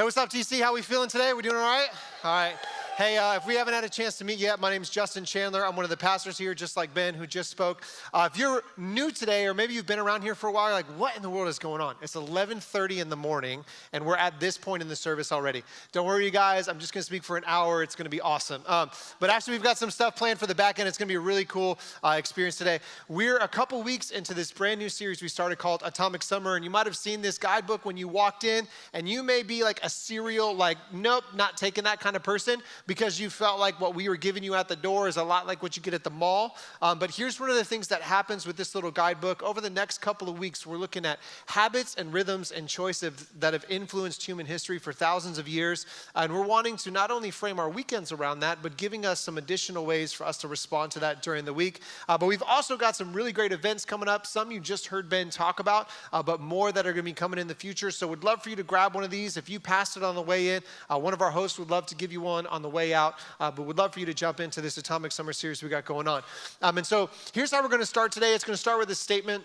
Hey, what's up, TC? How we feeling today? We doing all right? All right. Hey, if we haven't had a chance to meet yet, my name is Justin Chandler. I'm one of the pastors here, just like Ben, who just spoke. If you're new today, or maybe you've been around here for a while, you're like, what in the world is going on? It's 11:30 in the morning, and we're at this point in the service already. Don't worry, you guys. I'm just going to speak for an hour. It's going to be awesome. But actually, we've got some stuff planned for the back end. It's going to be a really cool experience today. We're a couple weeks into this brand new series we started called Atomic Summer, and you might have seen this guidebook when you walked in, and you may be like a serial, like, nope, not taking that kind of person, because you felt like what we were giving you at the door is a lot like what you get at the mall. But here's one of the things that happens with this little guidebook. Over the next couple of weeks, we're looking at habits and rhythms and choices that have influenced human history for thousands of years. And we're wanting to not only frame our weekends around that, but giving us some additional ways for us to respond to that during the week. But we've also got some really great events coming up. Some you just heard Ben talk about, but more that are going to be coming in the future. So we'd love for you to grab one of these. If you passed it on the way in, one of our hosts would love to give you one on the way out. But we'd love for you to jump into this Atomic Summer series we got going on. And so here's how we're going to start today. It's going to start with a statement,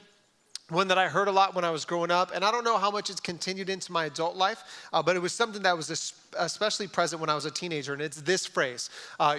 one that I heard a lot when I was growing up, and I don't know how much it's continued into my adult life, but it was something that was especially present when I was a teenager, and it's this phrase: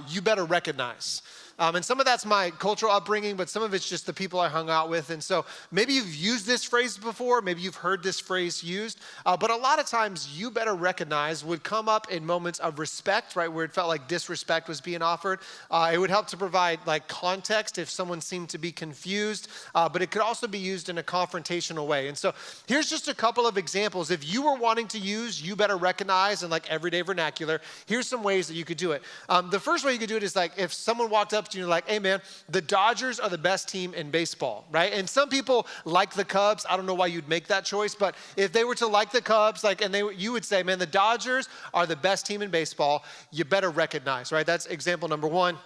you better recognize. And some of that's my cultural upbringing, but some of it's just the people I hung out with. And so maybe you've used this phrase before, maybe you've heard this phrase used, but a lot of times "you better recognize" would come up in moments of respect, right, where it felt like disrespect was being offered. It would help to provide like context if someone seemed to be confused, but it could also be used in a confrontational way. And so here's just a couple of examples. If you were wanting to use "you better recognize" in like everyday vernacular, here's some ways that you could do it. The first way you could do it is like if someone walked up to you like, "Hey man, the Dodgers are the best team in baseball," right? And some people like the Cubs. I don't know why you'd make that choice, but if they were to like the Cubs, like, and you would say, "Man, the Dodgers are the best team in baseball. You better recognize," right? That's example number one.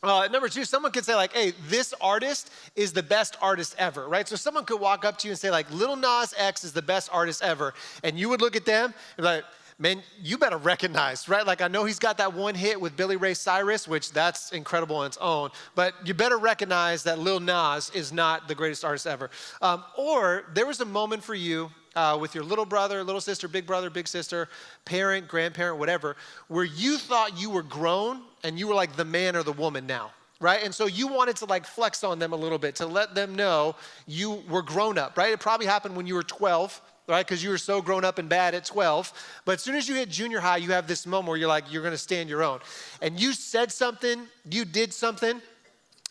Number two, someone could say like, "Hey, this artist is the best artist ever," right? So someone could walk up to you and say like, "Lil Nas X is the best artist ever," and you would look at them and be like, "Man, you better recognize," right? Like, I know he's got that one hit with Billy Ray Cyrus, which that's incredible on its own, but you better recognize that Lil Nas is not the greatest artist ever. Or there was a moment for you with your little brother, little sister, big sister, parent, grandparent, whatever, where you thought you were grown and you were like the man or the woman now, right? And so you wanted to like flex on them a little bit to let them know you were grown up, right? It probably happened when you were 12, right? Because you were so grown up and bad at 12. But as soon as you hit junior high, you have this moment where you're like, you're going to stand your own. And you said something, you did something,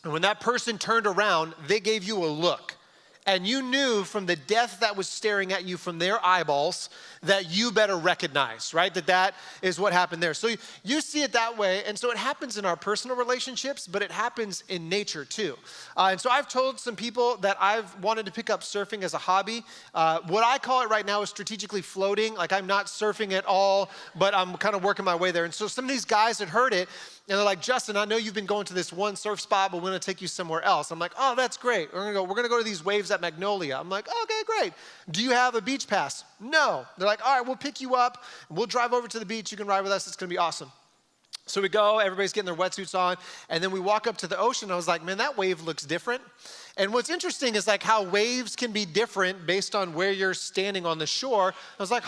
and when that person turned around, they gave you a look. And you knew from the death that was staring at you from their eyeballs that you better recognize, right? That is what happened there. So you see it that way. And so it happens in our personal relationships, but it happens in nature too. And so I've told some people that I've wanted to pick up surfing as a hobby. What I call it right now is strategically floating. Like, I'm not surfing at all, but I'm kind of working my way there. And so some of these guys had heard it, and they're like, "Justin, I know you've been going to this one surf spot, but we're going to take you somewhere else." I'm like, "Oh, that's great. We're going to go to these waves at Magnolia." I'm like, "Okay, great. Do you have a beach pass?" "No." They're like, "All right, we'll pick you up. We'll drive over to the beach. You can ride with us. It's going to be awesome." So we go, everybody's getting their wetsuits on, and then we walk up to the ocean. I was like, "Man, that wave looks different." And what's interesting is like how waves can be different based on where you're standing on the shore. I was like,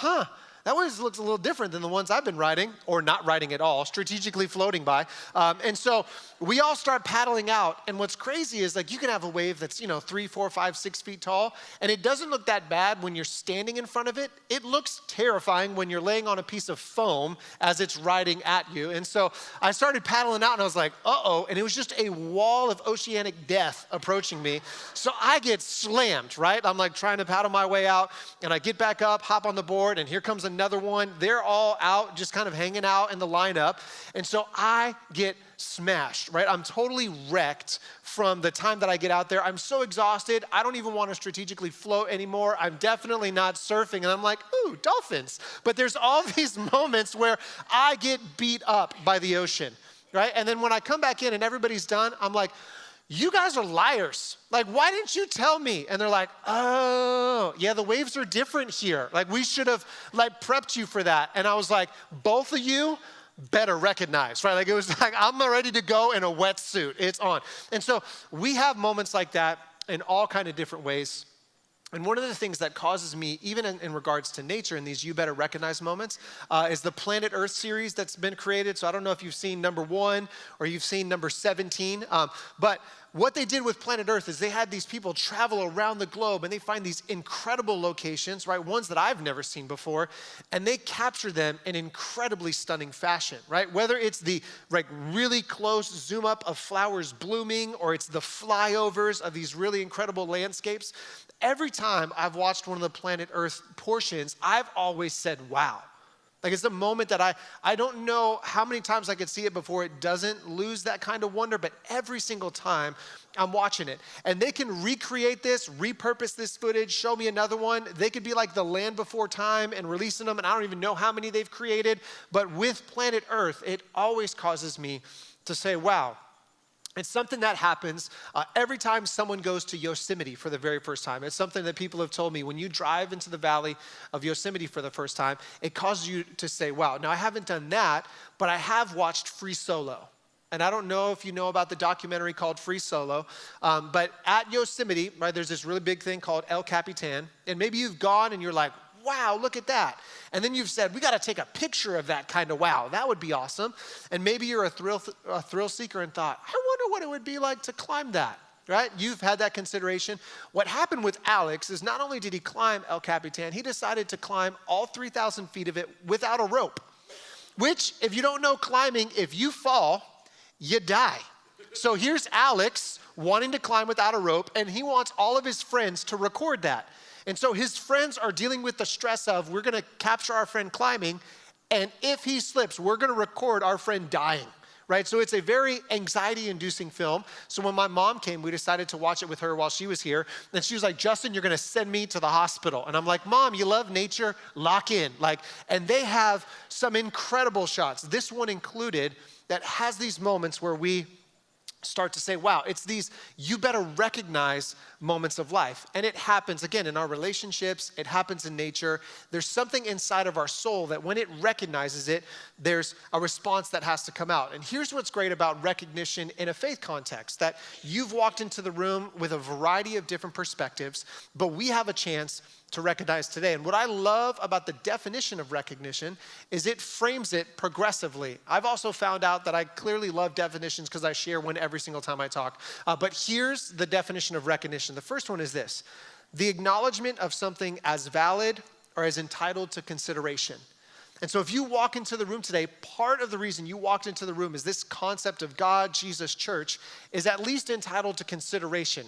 that one looks a little different than the ones I've been riding, or not riding at all, strategically floating by. And so we all start paddling out. And what's crazy is like you can have a wave that's, 3, 4, 5, 6 feet tall, and it doesn't look that bad when you're standing in front of it. It looks terrifying when you're laying on a piece of foam as it's riding at you. And so I started paddling out, and I was like, uh-oh. And it was just a wall of oceanic death approaching me. So I get slammed, right? I'm like trying to paddle my way out, and I get back up, hop on the board, and here comes another one. They're all out, just kind of hanging out in the lineup. And so I get smashed, right? I'm totally wrecked from the time that I get out there. I'm so exhausted. I don't even want to strategically float anymore. I'm definitely not surfing. And I'm like, ooh, dolphins. But there's all these moments where I get beat up by the ocean, right? And then when I come back in and everybody's done, I'm like, "You guys are liars. Like, why didn't you tell me?" And they're like, "Oh, yeah, the waves are different here. Like, we should have like prepped you for that." And I was like, "Both of you better recognize," right? Like, it was like, I'm ready to go in a wetsuit. It's on. And so we have moments like that in all kind of different ways. And one of the things that causes me, even in regards to nature in these You Better Recognize moments, is the Planet Earth series that's been created. So I don't know if you've seen number 1 or you've seen number 17, but what they did with Planet Earth is they had these people travel around the globe and they find these incredible locations, right? Ones that I've never seen before, and they capture them in incredibly stunning fashion, right? Whether it's the really close zoom up of flowers blooming or it's the flyovers of these really incredible landscapes, every time I've watched one of the Planet Earth portions, I've always said, wow. Like it's a moment that I don't know how many times I could see it before it doesn't lose that kind of wonder, but every single time I'm watching it. And they can recreate this, repurpose this footage, show me another one. They could be like the Land Before Time and releasing them, and I don't even know how many they've created. But with Planet Earth, it always causes me to say, wow. It's something that happens every time someone goes to Yosemite for the very first time. It's something that people have told me. When you drive into the valley of Yosemite for the first time, it causes you to say, wow. Now, I haven't done that, but I have watched Free Solo. And I don't know if you know about the documentary called Free Solo, but at Yosemite, right, there's this really big thing called El Capitan. And maybe you've gone and you're like, wow, look at that. And then you've said, we got to take a picture of that kind of wow. That would be awesome. And maybe you're a thrill seeker and thought, I wonder what it would be like to climb that, right? You've had that consideration. What happened with Alex is not only did he climb El Capitan, he decided to climb all 3,000 feet of it without a rope, which, if you don't know climbing, if you fall, you die. So here's Alex wanting to climb without a rope, and he wants all of his friends to record that. And so his friends are dealing with the stress of, we're gonna capture our friend climbing, and if he slips, we're gonna record our friend dying, right? So it's a very anxiety-inducing film. So when my mom came, we decided to watch it with her while she was here, and she was like, Justin, you're gonna send me to the hospital. And I'm like, Mom, you love nature, lock in. And they have some incredible shots, this one included, that has these moments where we start to say, wow, it's these you better recognize moments of life. And it happens, again, in our relationships, it happens in nature. There's something inside of our soul that when it recognizes it, there's a response that has to come out. And here's what's great about recognition in a faith context, that you've walked into the room with a variety of different perspectives, but we have a chance to recognize today. And what I love about the definition of recognition is it frames it progressively. I've also found out that I clearly love definitions because I share one every single time I talk. But here's the definition of recognition. The first one is this: the acknowledgement of something as valid or as entitled to consideration. And so if you walk into the room today, part of the reason you walked into the room is this concept of God, Jesus, church, is at least entitled to consideration.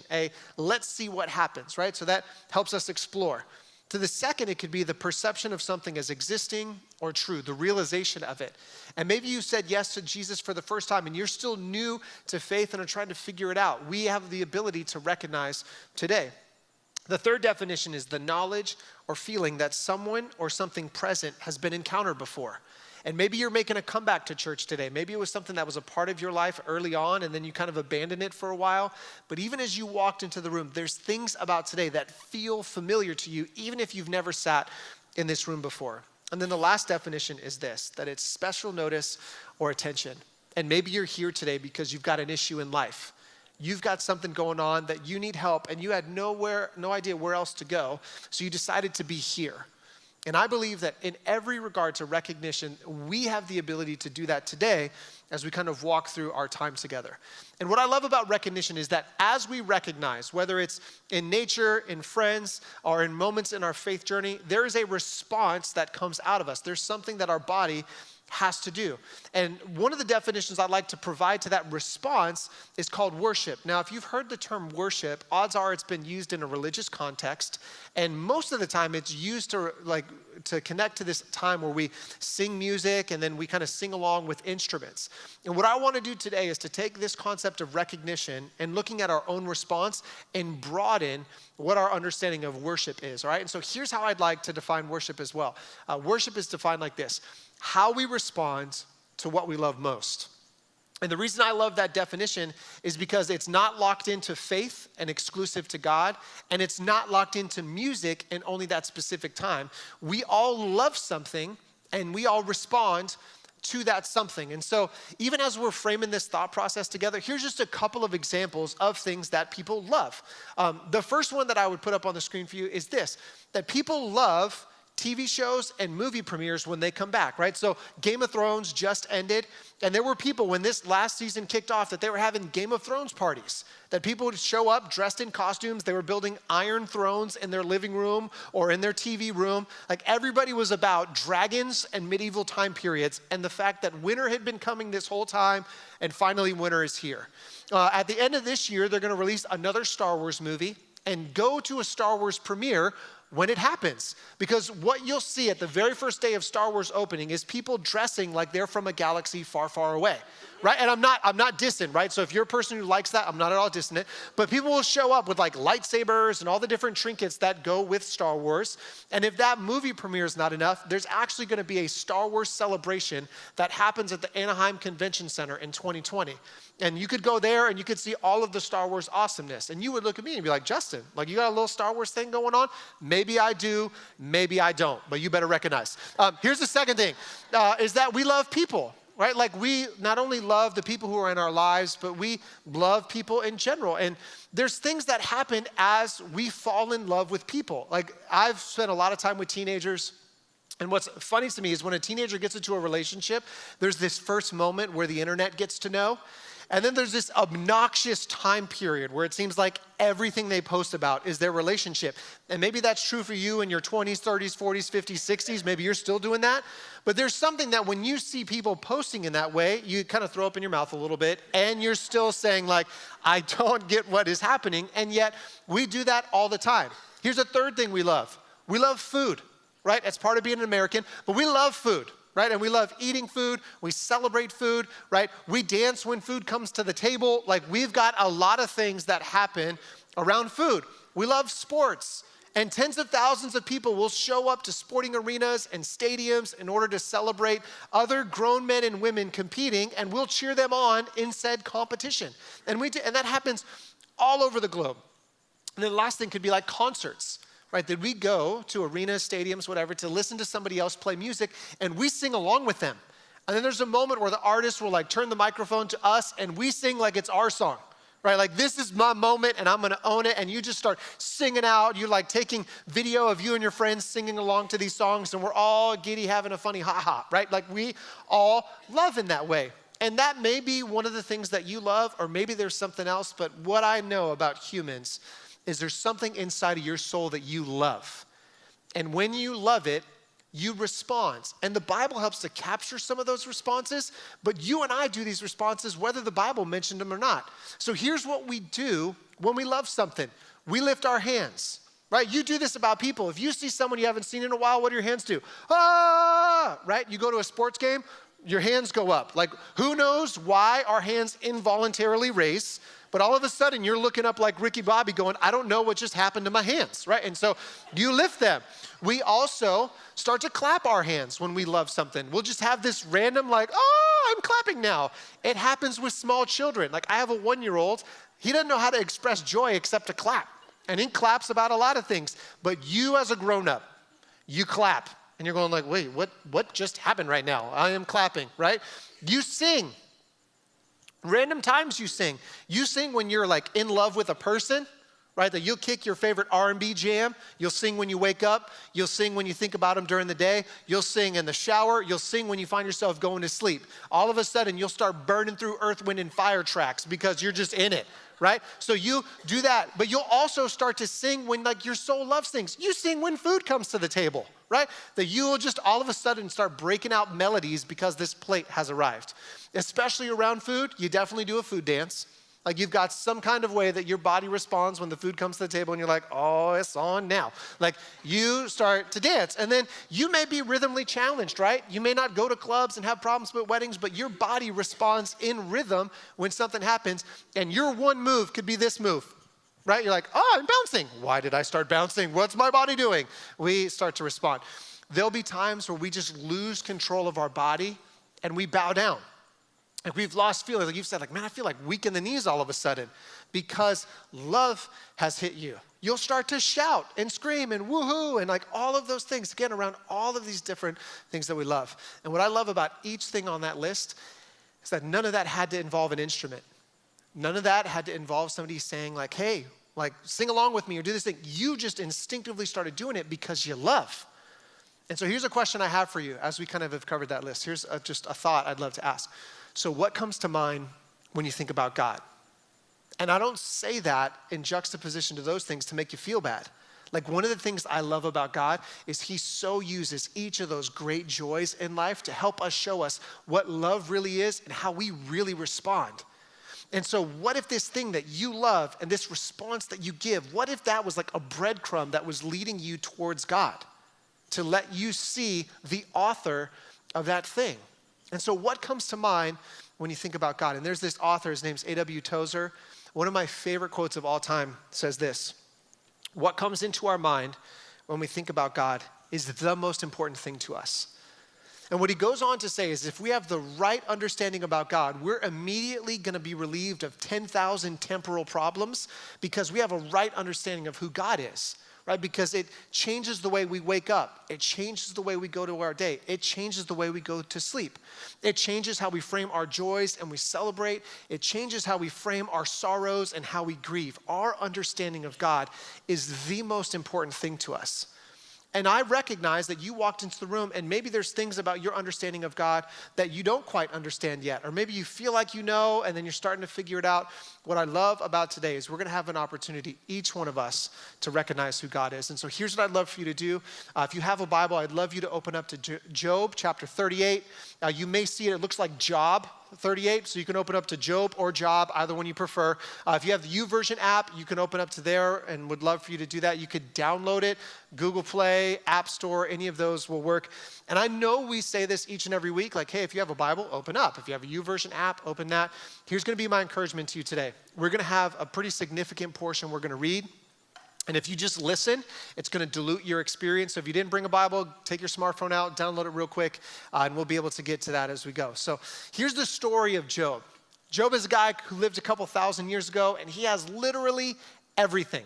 Let's see what happens, right? So that helps us explore. To the second, it could be the perception of something as existing or true, the realization of it. And maybe you said yes to Jesus for the first time and you're still new to faith and are trying to figure it out. We have the ability to recognize today. The third definition is the knowledge or feeling that someone or something present has been encountered before. And maybe you're making a comeback to church today. Maybe it was something that was a part of your life early on and then you kind of abandoned it for a while. But even as you walked into the room, there's things about today that feel familiar to you, even if you've never sat in this room before. And then the last definition is this, that it's special notice or attention. And maybe you're here today because you've got an issue in life. You've got something going on that you need help and you had no idea where else to go, so you decided to be here. And I believe that in every regard to recognition, we have the ability to do that today as we kind of walk through our time together. And what I love about recognition is that as we recognize, whether it's in nature, in friends, or in moments in our faith journey, there is a response that comes out of us. There's something that our body has to do. And one of the definitions I'd like to provide to that response is called worship. Now, if you've heard the term worship, odds are it's been used in a religious context, and most of the time it's used to connect to this time where we sing music and then we kind of sing along with instruments. And what I want to do today is to take this concept of recognition and looking at our own response and broaden what our understanding of worship is, all right? And so here's how I'd like to define worship as well. Worship is defined like this: how we respond to what we love most. And the reason I love that definition is because it's not locked into faith and exclusive to God, and it's not locked into music and only that specific time. We all love something, and we all respond to that something. And so even as we're framing this thought process together, here's just a couple of examples of things that people love. The first one that I would put up on the screen for you is this, that people love TV shows and movie premieres when they come back, right? So Game of Thrones just ended, and there were people when this last season kicked off that they were having Game of Thrones parties, that people would show up dressed in costumes. They were building iron thrones in their living room or in their TV room. Like everybody was about dragons and medieval time periods and the fact that winter had been coming this whole time and finally winter is here. At the end of this year, they're gonna release another Star Wars movie and go to a Star Wars premiere when it happens. Because what you'll see at the very first day of Star Wars opening is people dressing like they're from a galaxy far, far away, right? And I'm not dissing, right? So if you're a person who likes that, I'm not at all dissing it. But people will show up with like lightsabers and all the different trinkets that go with Star Wars. And if that movie premiere is not enough, there's actually gonna be a Star Wars celebration that happens at the Anaheim Convention Center in 2020. And you could go there and you could see all of the Star Wars awesomeness. And you would look at me and be like, Justin, like you got a little Star Wars thing going on? Maybe I do, maybe I don't, but you better recognize. Here's the second thing, is that we love people, right? Like we not only love the people who are in our lives, but we love people in general. And there's things that happen as we fall in love with people. Like I've spent a lot of time with teenagers. And what's funny to me is when a teenager gets into a relationship, there's this first moment where the internet gets to know. And then there's this obnoxious time period where it seems like everything they post about is their relationship. And maybe that's true for you in your 20s, 30s, 40s, 50s, 60s. Maybe you're still doing that. But there's something that when you see people posting in that way, you kind of throw up in your mouth a little bit and you're still saying like, I don't get what is happening. And yet we do that all the time. Here's a third thing we love. We love food, right? That's part of being an American, but we love food. Right? And we love eating food. We celebrate food, right? We dance when food comes to the table. Like we've got a lot of things that happen around food. We love sports. And tens of thousands of people will show up to sporting arenas and stadiums in order to celebrate other grown men and women competing, and we'll cheer them on in said competition. And that happens all over the globe. And then the last thing could be like concerts. Right, that we go to arenas, stadiums, whatever, to listen to somebody else play music, and we sing along with them. And then there's a moment where the artist will like turn the microphone to us, and we sing like it's our song. Right, like this is my moment, and I'm gonna own it, and you just start singing out. You're like taking video of you and your friends singing along to these songs, and we're all giddy, having a funny ha-ha, right? Like we all love in that way. And that may be one of the things that you love, or maybe there's something else, but what I know about humans is there's something inside of your soul that you love. And when you love it, you respond. And the Bible helps to capture some of those responses, but you and I do these responses whether the Bible mentioned them or not. So here's what we do when we love something. We lift our hands, right? You do this about people. If you see someone you haven't seen in a while, what do your hands do? Ah, right? You go to a sports game, your hands go up. Like who knows why our hands involuntarily raise, but all of a sudden you're looking up like Ricky Bobby going, I don't know what just happened to my hands, right? And so you lift them. We also start to clap our hands when we love something. We'll just have this random like, oh, I'm clapping now. It happens with small children. Like I have a 1-year-old, he doesn't know how to express joy except to clap. And he claps about a lot of things. But you as a grown-up, you clap. And you're going like, wait, what just happened right now? I am clapping, right? You sing. Random times you sing. You sing when you're like in love with a person, right? That you'll kick your favorite R&B jam. You'll sing when you wake up. You'll sing when you think about them during the day. You'll sing in the shower. You'll sing when you find yourself going to sleep. All of a sudden, you'll start burning through Earth, Wind, and Fire tracks because you're just in it, right? So you do that, but you'll also start to sing when like your soul loves things. You sing when food comes to the table, right? That you will just all of a sudden start breaking out melodies because this plate has arrived. Especially around food, you definitely do a food dance. Like you've got some kind of way that your body responds when the food comes to the table and you're like, oh, it's on now. Like you start to dance and then you may be rhythmically challenged, right? You may not go to clubs and have problems with weddings, but your body responds in rhythm when something happens and your one move could be this move, right? You're like, oh, I'm bouncing. Why did I start bouncing? What's my body doing? We start to respond. There'll be times where we just lose control of our body and we bow down. Like we've lost feelings. Like you've said, like, man, I feel like weak in the knees all of a sudden because love has hit you. You'll start to shout and scream and woohoo and like all of those things, again, around all of these different things that we love. And what I love about each thing on that list is that none of that had to involve an instrument. None of that had to involve somebody saying like, hey, like sing along with me or do this thing. You just instinctively started doing it because you love. And so here's a question I have for you as we kind of have covered that list. Here's just a thought I'd love to ask. So what comes to mind when you think about God? And I don't say that in juxtaposition to those things to make you feel bad. Like one of the things I love about God is he so uses each of those great joys in life to help us show us what love really is and how we really respond. And so what if this thing that you love and this response that you give, what if that was like a breadcrumb that was leading you towards God to let you see the author of that thing? And so what comes to mind when you think about God? And there's this author, his name's A.W. Tozer. One of my favorite quotes of all time says this: what comes into our mind when we think about God is the most important thing to us. And what he goes on to say is if we have the right understanding about God, we're immediately going to be relieved of 10,000 temporal problems because we have a right understanding of who God is, right? Because it changes the way we wake up. It changes the way we go to our day. It changes the way we go to sleep. It changes how we frame our joys and we celebrate. It changes how we frame our sorrows and how we grieve. Our understanding of God is the most important thing to us. And I recognize that you walked into the room and maybe there's things about your understanding of God that you don't quite understand yet. Or maybe you feel like you know and then you're starting to figure it out. What I love about today is we're going to have an opportunity, each one of us, to recognize who God is. And so here's what I'd love for you to do. If you have a Bible, I'd love you to open up to Job chapter 38. You may see it. It looks like Job 38, so you can open up to Job or Job, either one you prefer. If you have the YouVersion app, you can open up to there and would love for you to do that. You could download it, Google Play, App Store, any of those will work. And I know we say this each and every week, like, hey, if you have a Bible, open up. If you have a YouVersion app, open that. Here's gonna be my encouragement to you today. We're gonna have a pretty significant portion we're gonna read. And if you just listen, it's going to dilute your experience. So if you didn't bring a Bible, take your smartphone out, download it real quick, and we'll be able to get to that as we go. So here's the story of Job. Job is a guy who lived a couple thousand years ago, and he has literally everything,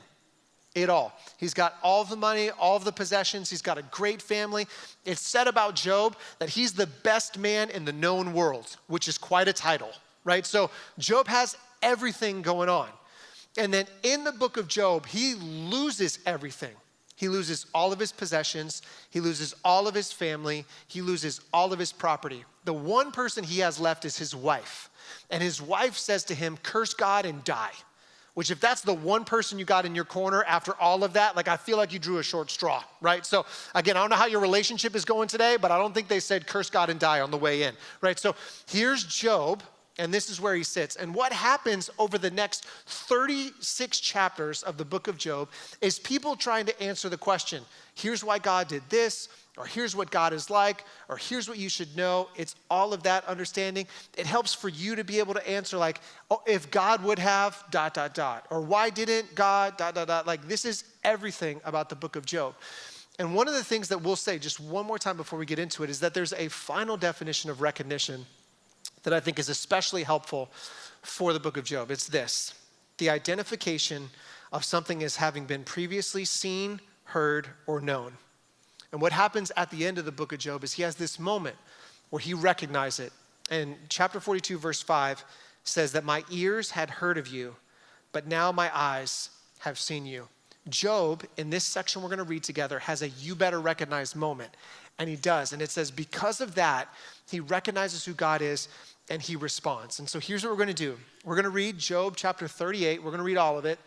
it all. He's got all of the money, all of the possessions. He's got a great family. It's said about Job that he's the best man in the known world, which is quite a title, right? So Job has everything going on. And then in the book of Job, he loses everything. He loses all of his possessions. He loses all of his family. He loses all of his property. The one person he has left is his wife. And his wife says to him, curse God and die. Which if that's the one person you got in your corner after all of that, like I feel like you drew a short straw, right? So again, I don't know how your relationship is going today, but I don't think they said curse God and die on the way in, right? So here's Job. And this is where he sits. And what happens over the next 36 chapters of the book of Job is people trying to answer the question, here's why God did this, or here's what God is like, or here's what you should know. It's all of that understanding. It helps for you to be able to answer like, oh, if God would have, ... or why didn't God, ... Like this is everything about the book of Job. And one of the things that we'll say just one more time before we get into it is that there's a final definition of recognition that I think is especially helpful for the book of Job. It's this: the identification of something as having been previously seen, heard, or known. And what happens at the end of the book of Job is he has this moment where he recognizes it. And chapter 42, verse 5 says that my ears had heard of you, but now my eyes have seen you. Job, in this section we're gonna read together, has a you better recognize moment. And he does. And it says because of that, he recognizes who God is and he responds. And so here's what we're gonna do. We're gonna read Job chapter 38. We're gonna read all of it.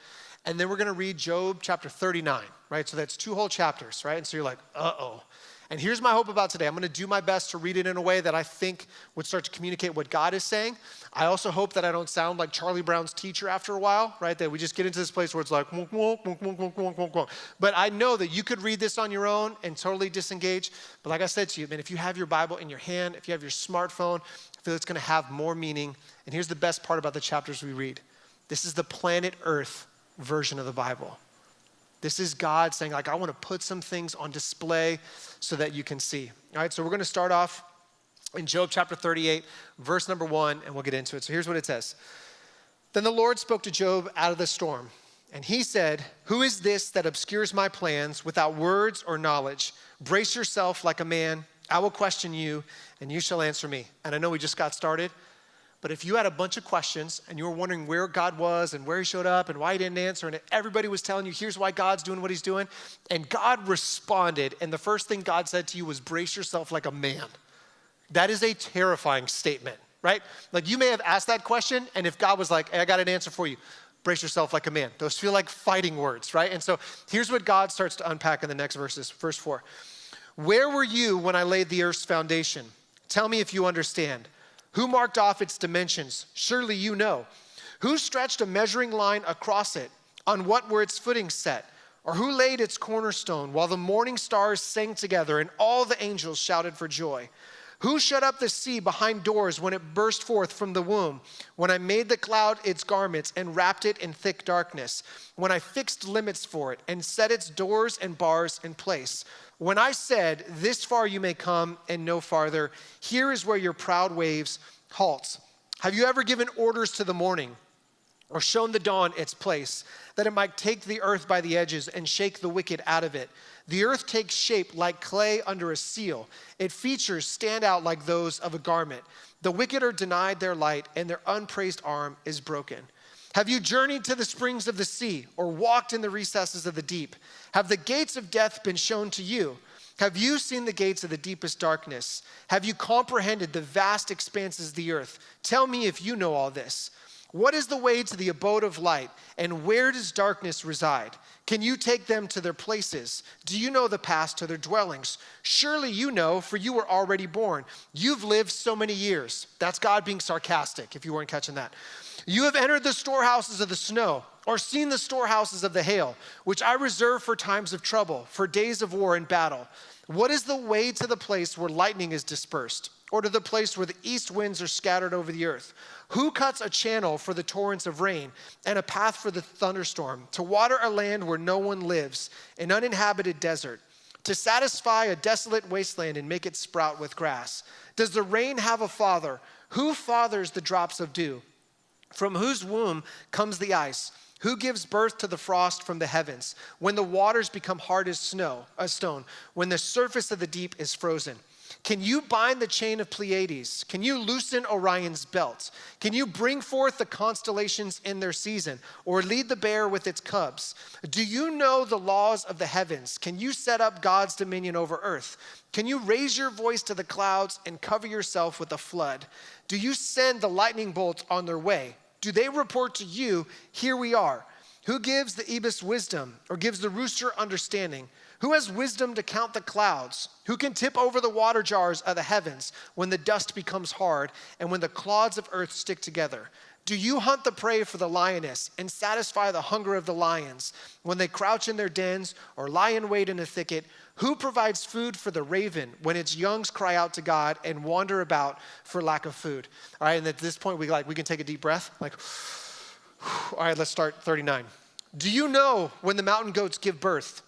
And then we're gonna read Job chapter 39, right? So that's 2 whole chapters, right? And so you're like, uh-oh. And here's my hope about today. I'm gonna do my best to read it in a way that I think would start to communicate what God is saying. I also hope that I don't sound like Charlie Brown's teacher after a while, right? That we just get into this place where it's like, wonk, wonk, wonk, wonk, wonk, wonk, wonk, wonk. But I know that you could read this on your own and totally disengage. But like I said to you, man, if you have your Bible in your hand, if you have your smartphone, I feel it's gonna have more meaning. And here's the best part about the chapters we read. This is the planet Earth version of the Bible. This is God saying, like, I want to put some things on display so that you can see. All right, so we're going to start off in Job chapter 38, verse number 1, and we'll get into it. So here's what it says. Then the Lord spoke to Job out of the storm, and he said, "Who is this that obscures my plans without words or knowledge? Brace yourself like a man. I will question you, and you shall answer me." And I know we just got started, but if you had a bunch of questions and you were wondering where God was and where he showed up and why he didn't answer, and everybody was telling you, here's why God's doing what he's doing, and God responded, and the first thing God said to you was, brace yourself like a man. That is a terrifying statement, right? Like you may have asked that question, and if God was like, hey, I got an answer for you, brace yourself like a man. Those feel like fighting words, right? And so here's what God starts to unpack in the next verses. Verse 4. Where were you when I laid the earth's foundation? Tell me if you understand. Who marked off its dimensions? Surely you know. Who stretched a measuring line across it? On what were its footings set? Or who laid its cornerstone while the morning stars sang together and all the angels shouted for joy? Who shut up the sea behind doors when it burst forth from the womb? When I made the cloud its garments and wrapped it in thick darkness? When I fixed limits for it and set its doors and bars in place? When I said, this far you may come and no farther, here is where your proud waves halt. Have you ever given orders to the morning or shown the dawn its place, that it might take the earth by the edges and shake the wicked out of it? The earth takes shape like clay under a seal. Its features stand out like those of a garment. The wicked are denied their light, and their unpraised arm is broken. Have you journeyed to the springs of the sea, or walked in the recesses of the deep? Have the gates of death been shown to you? Have you seen the gates of the deepest darkness? Have you comprehended the vast expanses of the earth? Tell me if you know all this. What is the way to the abode of light, and where does darkness reside? Can you take them to their places? Do you know the path to their dwellings? Surely you know, for you were already born. You've lived so many years. That's God being sarcastic, if you weren't catching that. You have entered the storehouses of the snow, or seen the storehouses of the hail, which I reserve for times of trouble, for days of war and battle. What is the way to the place where lightning is dispersed, or to the place where the east winds are scattered over the earth? Who cuts a channel for the torrents of rain and a path for the thunderstorm, to water a land where no one lives, an uninhabited desert, to satisfy a desolate wasteland and make it sprout with grass? Does the rain have a father? Who fathers the drops of dew? From whose womb comes the ice? Who gives birth to the frost from the heavens, when the waters become hard as stone, when the surface of the deep is frozen? Can you bind the chain of Pleiades? Can you loosen Orion's belt? Can you bring forth the constellations in their season, or lead the bear with its cubs? Do you know the laws of the heavens? Can you set up God's dominion over earth? Can you raise your voice to the clouds and cover yourself with a flood? Do you send the lightning bolts on their way? Do they report to you, here we are? Who gives the ibis wisdom, or gives the rooster understanding? Who has wisdom to count the clouds? Who can tip over the water jars of the heavens when the dust becomes hard and when the clods of earth stick together? Do you hunt the prey for the lioness and satisfy the hunger of the lions when they crouch in their dens or lie in wait in a thicket? Who provides food for the raven when its youngs cry out to God and wander about for lack of food? All right, and at this point, we can take a deep breath. All right, let's start 39. Do you know when the mountain goats give birth?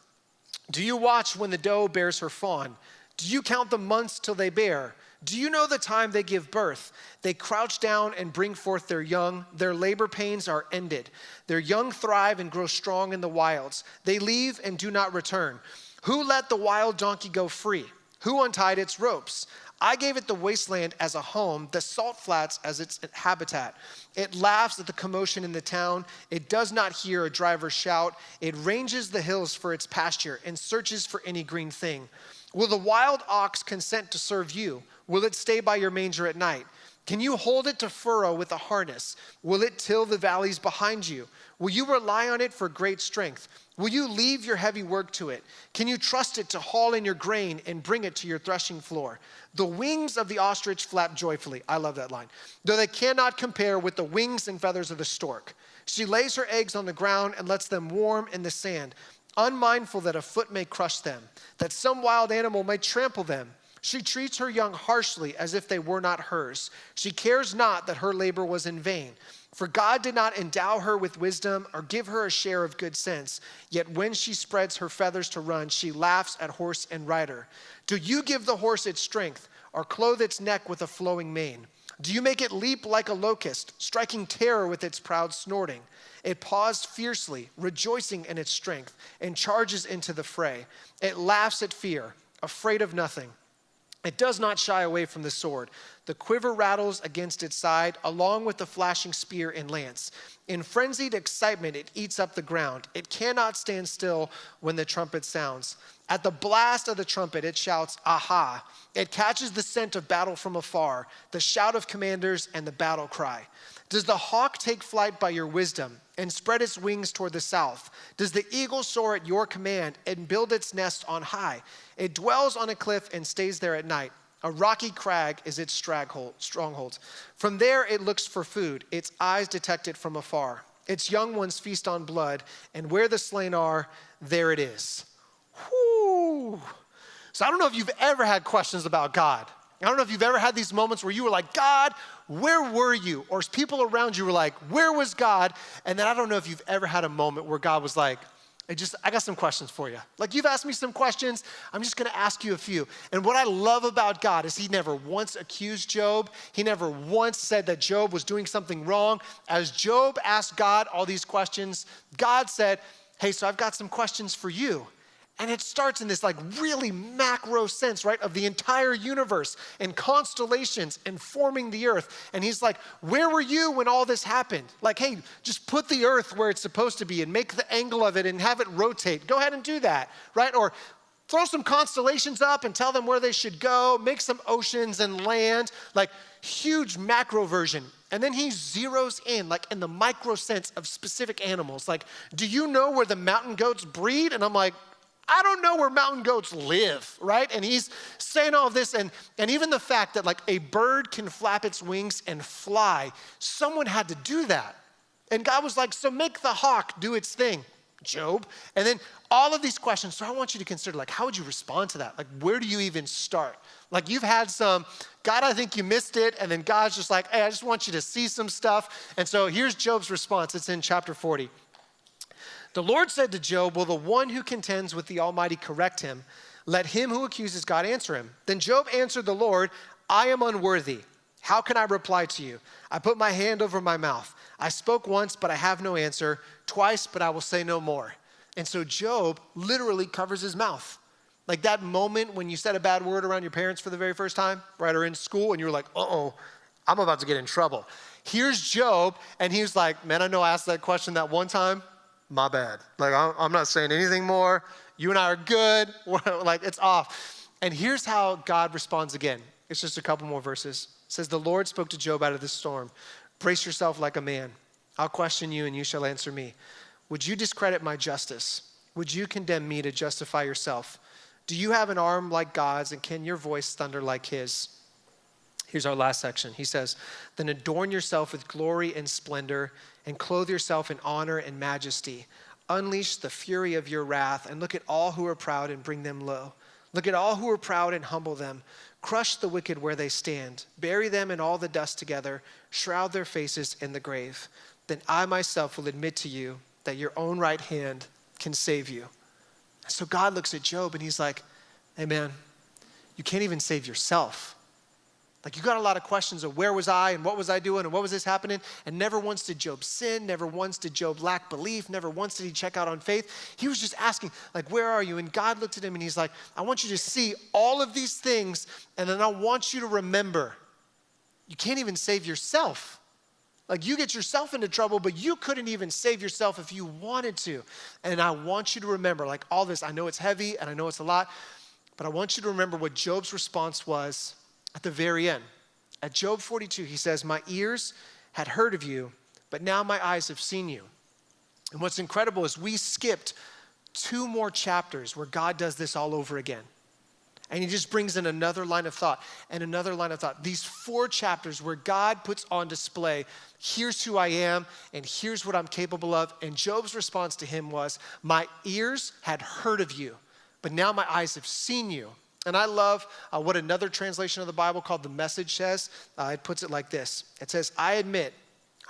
Do you watch when the doe bears her fawn? Do you count the months till they bear? Do you know the time they give birth? They crouch down and bring forth their young. Their labor pains are ended. Their young thrive and grow strong in the wilds. They leave and do not return. Who let the wild donkey go free? Who untied its ropes? I gave it the wasteland as a home, the salt flats as its habitat. It laughs at the commotion in the town. It does not hear a driver shout. It ranges the hills for its pasture and searches for any green thing. Will the wild ox consent to serve you? Will it stay by your manger at night? Can you hold it to furrow with a harness? Will it till the valleys behind you? Will you rely on it for great strength? Will you leave your heavy work to it? Can you trust it to haul in your grain and bring it to your threshing floor? The wings of the ostrich flap joyfully. I love that line. Though they cannot compare with the wings and feathers of the stork. She lays her eggs on the ground and lets them warm in the sand, unmindful that a foot may crush them, that some wild animal may trample them. She treats her young harshly as if they were not hers. She cares not that her labor was in vain. For God did not endow her with wisdom or give her a share of good sense. Yet when she spreads her feathers to run, she laughs at horse and rider. Do you give the horse its strength, or clothe its neck with a flowing mane? Do you make it leap like a locust, striking terror with its proud snorting? It paws fiercely, rejoicing in its strength, and charges into the fray. It laughs at fear, afraid of nothing. It does not shy away from the sword. The quiver rattles against its side, along with the flashing spear and lance. In frenzied excitement, it eats up the ground. It cannot stand still when the trumpet sounds. At the blast of the trumpet, it shouts, "Aha!" It catches the scent of battle from afar, the shout of commanders and the battle cry. Does the hawk take flight by your wisdom and spread its wings toward the south? Does the eagle soar at your command and build its nest on high? It dwells on a cliff and stays there at night. A rocky crag is its stronghold. From there it looks for food. Its eyes detect it from afar. Its young ones feast on blood, and where the slain are, there it is. Whew. So I don't know if you've ever had questions about God. I don't know if you've ever had these moments where you were like, God, where were you? Or people around you were like, where was God? And then I don't know if you've ever had a moment where God was like, I got some questions for you. Like, you've asked me some questions, I'm just gonna ask you a few. And what I love about God is he never once accused Job. He never once said that Job was doing something wrong. As Job asked God all these questions, God said, hey, so I've got some questions for you. And it starts in this like really macro sense, right, of the entire universe and constellations and forming the earth. And he's like, where were you when all this happened? Like, hey, just put the earth where it's supposed to be and make the angle of it and have it rotate. Go ahead and do that, right? Or throw some constellations up and tell them where they should go, make some oceans and land, like huge macro version. And then he zeroes in, like in the micro sense of specific animals. Like, do you know where the mountain goats breed? And I'm like, I don't know where mountain goats live, right? And he's saying all of this, and even the fact that like a bird can flap its wings and fly, someone had to do that. And God was like, so make the hawk do its thing, Job. And then all of these questions, so I want you to consider, like, how would you respond to that? Like, where do you even start? Like, you've had some, God, I think you missed it, and then God's just like, hey, I just want you to see some stuff. And so here's Job's response. It's in chapter 40. The Lord said to Job, will the one who contends with the Almighty correct him? Let him who accuses God answer him. Then Job answered the Lord, I am unworthy. How can I reply to you? I put my hand over my mouth. I spoke once, but I have no answer. Twice, but I will say no more. And so Job literally covers his mouth. Like that moment when you said a bad word around your parents for the very first time, right? Or in school, and you're like, uh-oh, I'm about to get in trouble. Here's Job, and he's like, man, I know I asked that question that one time. My bad. Like, I'm not saying anything more. You and I are good. Like, it's off. And here's how God responds again. It's just a couple more verses. It says, the Lord spoke to Job out of the storm. Brace yourself like a man. I'll question you and you shall answer me. Would you discredit my justice? Would you condemn me to justify yourself? Do you have an arm like God's, and can your voice thunder like his? Here's our last section. He says, then adorn yourself with glory and splendor and clothe yourself in honor and majesty. Unleash the fury of your wrath and look at all who are proud and bring them low. Look at all who are proud and humble them. Crush the wicked where they stand. Bury them in all the dust together. Shroud their faces in the grave. Then I myself will admit to you that your own right hand can save you. So God looks at Job and he's like, hey man, you can't even save yourself. Like, you got a lot of questions of where was I and what was I doing and what was this happening? And never once did Job sin. Never once did Job lack belief. Never once did he check out on faith. He was just asking, like, where are you? And God looked at him and he's like, I want you to see all of these things, and then I want you to remember, you can't even save yourself. Like, you get yourself into trouble, but you couldn't even save yourself if you wanted to. And I want you to remember, like, all this, I know it's heavy and I know it's a lot, but I want you to remember what Job's response was at the very end. At Job 42, he says, my ears had heard of you, but now my eyes have seen you. And what's incredible is we skipped 2 more chapters where God does this all over again. And he just brings in another line of thought and another line of thought. These 4 chapters where God puts on display, here's who I am and here's what I'm capable of. And Job's response to him was, my ears had heard of you, but now my eyes have seen you. And I love what another translation of the Bible called the Message says. It puts it like this. It says, I admit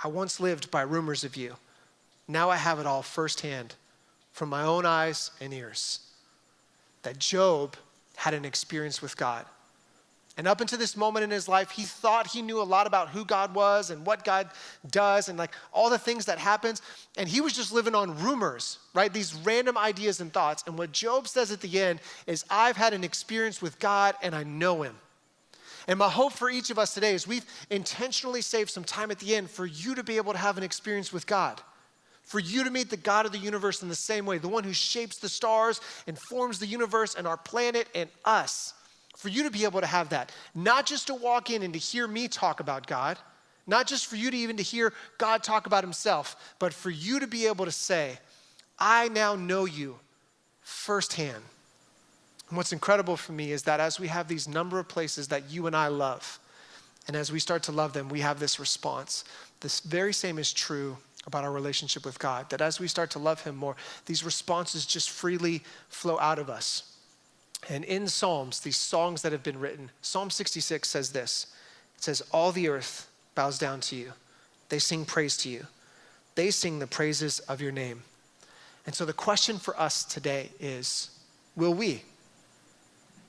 I once lived by rumors of you. Now I have it all firsthand from my own eyes and ears. That Job had an experience with God. And up until this moment in his life, he thought he knew a lot about who God was and what God does and like all the things that happens. And he was just living on rumors, right? These random ideas and thoughts. And what Job says at the end is, I've had an experience with God and I know him. And my hope for each of us today is we've intentionally saved some time at the end for you to be able to have an experience with God. For you to meet the God of the universe in the same way, the one who shapes the stars and forms the universe and our planet and us. For you to be able to have that, not just to walk in and to hear me talk about God, not just for you to even to hear God talk about himself, but for you to be able to say, I now know you firsthand. And what's incredible for me is that as we have these number of places that you and I love, and as we start to love them, we have this response. This very same is true about our relationship with God, that as we start to love him more, these responses just freely flow out of us. And in Psalms, these songs that have been written, Psalm 66 says this. It says, all the earth bows down to you. They sing praise to you. They sing the praises of your name. And so the question for us today is, will we?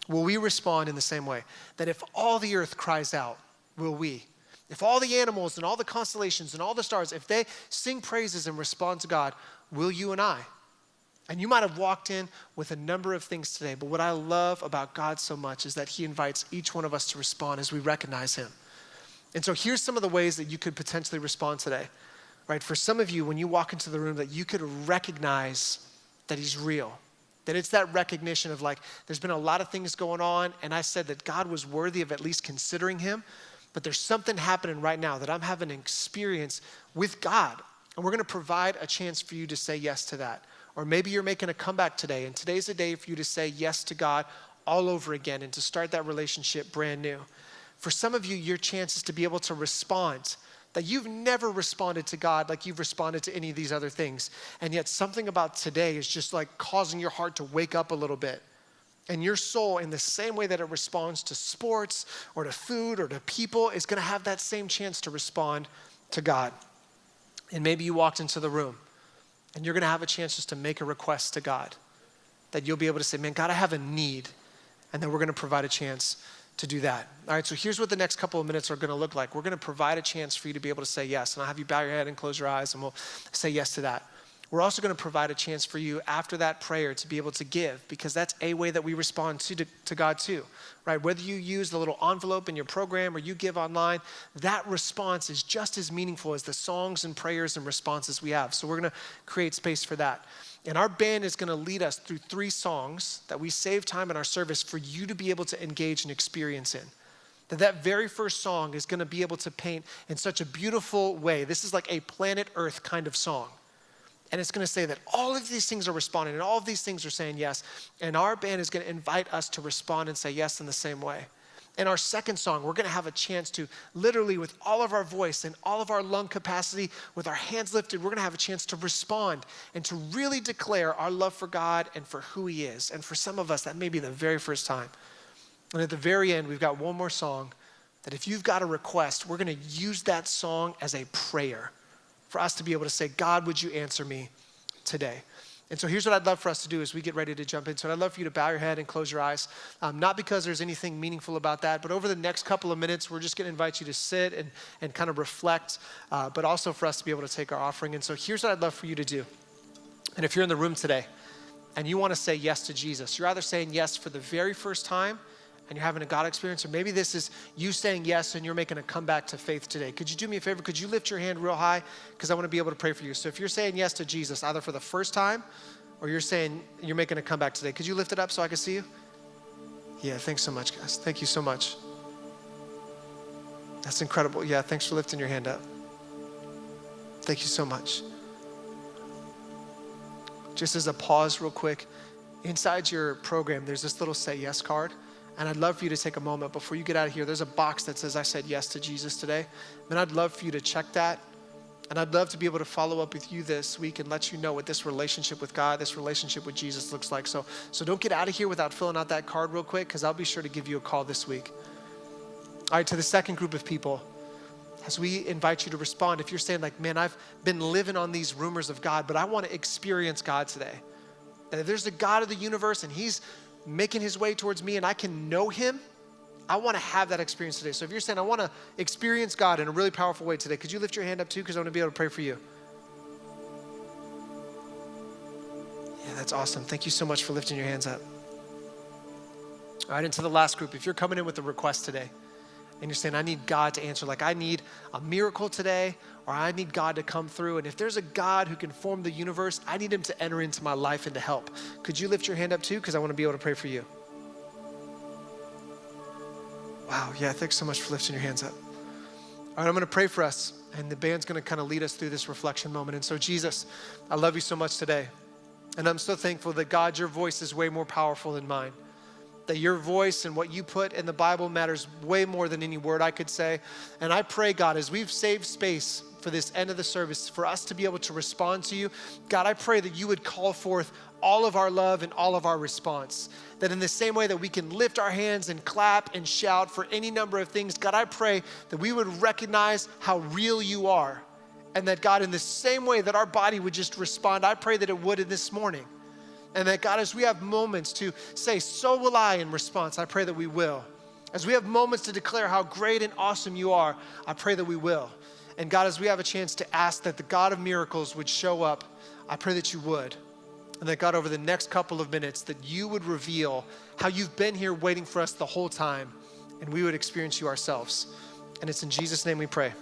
Will we respond in the same way? That if all the earth cries out, will we? If all the animals and all the constellations and all the stars, if they sing praises and respond to God, will you and I? And you might have walked in with a number of things today, but what I love about God so much is that he invites each one of us to respond as we recognize him. And so here's some of the ways that you could potentially respond today, right? For some of you, when you walk into the room, that you could recognize that he's real, that it's that recognition of like, there's been a lot of things going on, and I said that God was worthy of at least considering him, but there's something happening right now that I'm having an experience with God, and we're gonna provide a chance for you to say yes to that. Or maybe you're making a comeback today, and today's a day for you to say yes to God all over again and to start that relationship brand new. For some of you, your chance is to be able to respond, that you've never responded to God like you've responded to any of these other things. And yet something about today is just like causing your heart to wake up a little bit. And your soul, in the same way that it responds to sports or to food or to people, is gonna have that same chance to respond to God. And maybe you walked into the room and you're gonna have a chance just to make a request to God, that you'll be able to say, man, God, I have a need. And then we're gonna provide a chance to do that. All right, so here's what the next couple of minutes are gonna look like. We're gonna provide a chance for you to be able to say yes. And I'll have you bow your head and close your eyes and we'll say yes to that. We're also gonna provide a chance for you after that prayer to be able to give, because that's a way that we respond to God too, right? Whether you use the little envelope in your program or you give online, that response is just as meaningful as the songs and prayers and responses we have. So we're gonna create space for that. And our band is gonna lead us through 3 songs that we save time in our service for you to be able to engage and experience in. That very first song is gonna be able to paint in such a beautiful way. This is like a planet Earth kind of song. And it's gonna say that all of these things are responding and all of these things are saying yes. And our band is gonna invite us to respond and say yes in the same way. In our second song, we're gonna have a chance to literally, with all of our voice and all of our lung capacity, with our hands lifted, we're gonna have a chance to respond and to really declare our love for God and for who he is. And for some of us, that may be the very first time. And at the very end, we've got one more song that if you've got a request, we're gonna use that song as a prayer for us to be able to say, God, would you answer me today? And so here's what I'd love for us to do as we get ready to jump into it. I'd love for you to bow your head and close your eyes. Not because there's anything meaningful about that, but over the next couple of minutes, we're just gonna invite you to sit and kind of reflect, but also for us to be able to take our offering. And so here's what I'd love for you to do. And if you're in the room today and you wanna say yes to Jesus, you're either saying yes for the very first time and you're having a God experience, or maybe this is you saying yes and you're making a comeback to faith today. Could you do me a favor? Could you lift your hand real high? Because I want to be able to pray for you. So if you're saying yes to Jesus, either for the first time or you're saying you're making a comeback today, could you lift it up so I can see you? Yeah, thanks so much, guys. Thank you so much. That's incredible. Yeah, thanks for lifting your hand up. Thank you so much. Just as a pause real quick, inside your program, there's this little say yes card. And I'd love for you to take a moment before you get out of here. There's a box that says, I said yes to Jesus today. And I'd love for you to check that. And I'd love to be able to follow up with you this week and let you know what this relationship with God, this relationship with Jesus looks like. So don't get out of here without filling out that card real quick, because I'll be sure to give you a call this week. All right, to the second group of people, as we invite you to respond, if you're saying like, man, I've been living on these rumors of God, but I want to experience God today. And if there's the God of the universe and he's making his way towards me and I can know him, I want to have that experience today. So if you're saying, I want to experience God in a really powerful way today, could you lift your hand up too? Because I want to be able to pray for you. Yeah, that's awesome. Thank you so much for lifting your hands up. All right, into the last group. If you're coming in with a request today and you're saying, I need God to answer, like I need a miracle today, or I need God to come through. And if there's a God who can form the universe, I need him to enter into my life and to help. Could you lift your hand up too? Because I want to be able to pray for you. Wow, yeah, thanks so much for lifting your hands up. All right, I'm going to pray for us, and the band's going to kind of lead us through this reflection moment. And so Jesus, I love you so much today. And I'm so thankful that God, your voice is way more powerful than mine. That your voice and what you put in the Bible matters way more than any word I could say. And I pray, God, as we've saved space for this end of the service, for us to be able to respond to you, God, I pray that you would call forth all of our love and all of our response. That in the same way that we can lift our hands and clap and shout for any number of things, God, I pray that we would recognize how real you are. And that, God, in the same way that our body would just respond, I pray that it would in this morning. And that, God, as we have moments to say, so will I in response, I pray that we will. As we have moments to declare how great and awesome you are, I pray that we will. And God, as we have a chance to ask that the God of miracles would show up, I pray that you would. And that, God, over the next couple of minutes, that you would reveal how you've been here waiting for us the whole time, and we would experience you ourselves. And it's in Jesus' name we pray.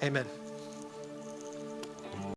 Amen.